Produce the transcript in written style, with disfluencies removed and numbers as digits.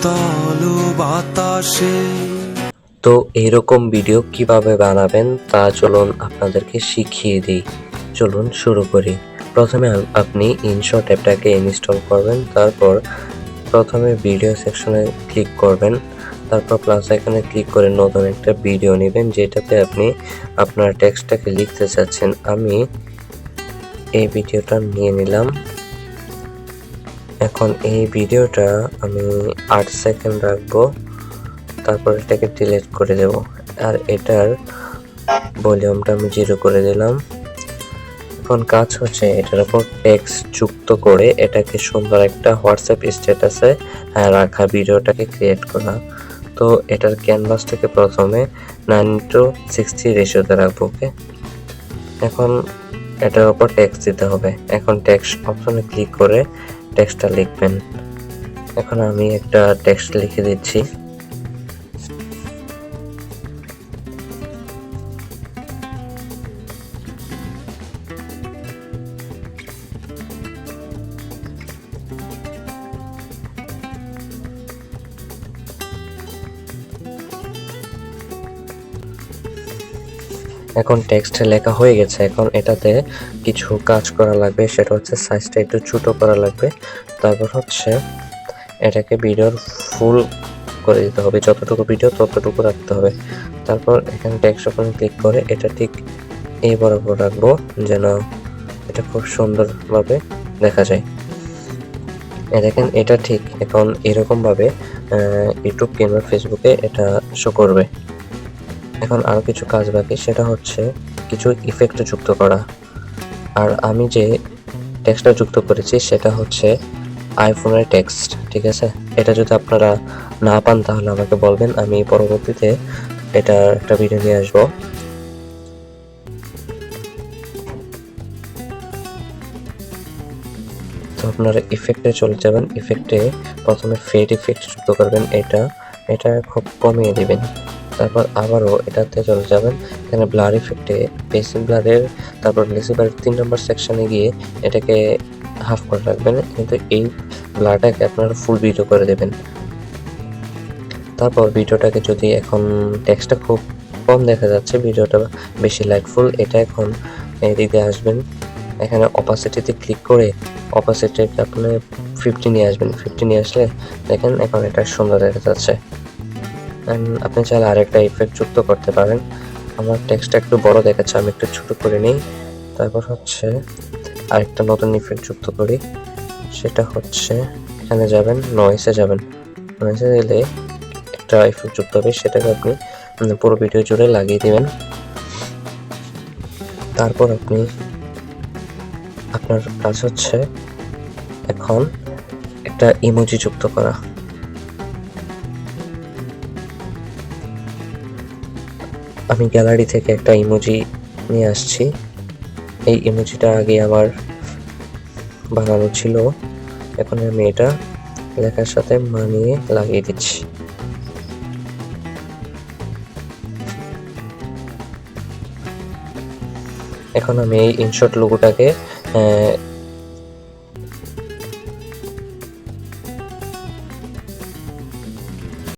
শীতল বাতাসে। তো এইরকম ভিডিও কিভাবে বানাবেন তা চলুন আপনাদেরকে শিখিয়ে দিই। চলুন শুরু করি। প্রথমে আপনি ইনশট অ্যাপটাকে ইনস্টল করবেন, তারপর প্রথমে ভিডিও সেকশনে ক্লিক করবেন, তারপর প্লাস আইকনে ক্লিক করে নতুন একটা ভিডিও নেবেন যেটাতে আপনি আপনার টেক্সটটাকে লিখতে চাচ্ছেন। আমি এই ভিডিওটা নিয়ে নিলাম। এখন এই ভিডিওটা আমি 8 সেকেন্ড রাখবো, তারপর এটাকে ডিলিট করে দেব। আর এটার ভলিউমটা আমি 0 করে দিলাম। এখন কাজ হচ্ছে এটার উপর টেক্সট যুক্ত করে এটাকে সুন্দর একটা হোয়াটসঅ্যাপ স্ট্যাটাসে রাখা, ভিডিওটাকে ক্রিয়েট করা। তো এটার ক্যানভাসটাকে প্রথমে 9:60 রেশিওতে রাখবো। ওকে, এখন এটার উপর টেক্সট দিতে হবে। এখন টেক্সট অপশনে ক্লিক করে টেক্সটটা লিখবেন। এখন আমি একটা টেক্সট লিখে দিচ্ছি। এখন টেক্সট লেখা হয়ে গেছে। এখন এটাতে কিছু কাজ করা লাগবে, সেটা হচ্ছে সাইজটা একটু ছোট করা লাগবে। তারপর হচ্ছে এটাকে ভিডিওর ফুল করে দিতে হবে, যতটুকু ভিডিও ততটুকু রাখতে হবে। তারপর এখানে টেক্সট অপশন ক্লিক করে এটা ঠিক এই বরাবর রাখবো যেন এটা খুব সুন্দরভাবে দেখা যায়। দেখেন এটা ঠিক এখন এরকমভাবে ইউটিউব কিংবা ফেসবুকে এটা শো করবে। এখন আরও কিছু কাজ বাকি, সেটা হচ্ছে কিছু ইফেক্ট যুক্ত করা। আর আমি যে টেক্সটটা যুক্ত করেছি সেটা হচ্ছে আইফোনের টেক্সট, ঠিক আছে? এটা যদি আপনারা না পান তাহলে আমাকে বলবেন, আমি পরবর্তীতে এটা একটা ভিডিও নিয়ে আসবো। তো আপনারা ইফেক্টে চলে যাবেন। ইফেক্টে প্রথমে ফেড ইফেক্ট যুক্ত করবেন, এটা খুব কমিয়ে দিবেন। তারপর আবারও এটাতে চলে যাবেন, এখানে ব্লার ইফেক্টে বেসিক ব্লারের তারপর লেসিবার 3 নম্বর সেকশনে গিয়ে এটাকে হাফ করে রাখবেন, কিন্তু এই ব্লারটাকে আপনারা ফুল ভিডিও করে দেবেন। তারপর ভিডিওটাকে যদি এখন টেক্সটটা খুব কম দেখা যাচ্ছে, ভিডিওটা বেশি লাইটফুল, এটা এখন এদিকে আসবেন, এখানে অপাসিটিতে ক্লিক করে অপাসিটিকে আপনি 50 নিয়ে আসবেন। 50 নিয়ে আসলে দেখেন এখন এটা সুন্দর দেখা যাচ্ছে। আপনি চাইলে আরেকটা ইফেক্ট যুক্ত করতে পারেন। আমার টেক্সটটা একটু বড় দেখাচ্ছে, আমি একটু ছোট করে নিই। তারপর হচ্ছে আরেকটা নতুন ইফেক্ট যুক্ত করি, সেটা হচ্ছে এখানে যাবেন, নয়েসে যাবেন। নয়েসে গেলে একটা ইফেক্ট যুক্ত হবে, সেটাকে আপনি পুরো ভিডিও জুড়ে লাগিয়ে দিবেন। তারপর আপনার কাজ হচ্ছে এখন একটা ইমোজি যুক্ত করা। আমি গ্যালারি থেকে একটা ইমোজি নিয়ে আসছি। এই ইমোজিটা আগে আমার বানানো ছিল, এখন আমি এটা লেখার সাথে মানিয়ে লাগিয়ে দিচ্ছি। এখন আমি এই ইনশট লোগোটাকে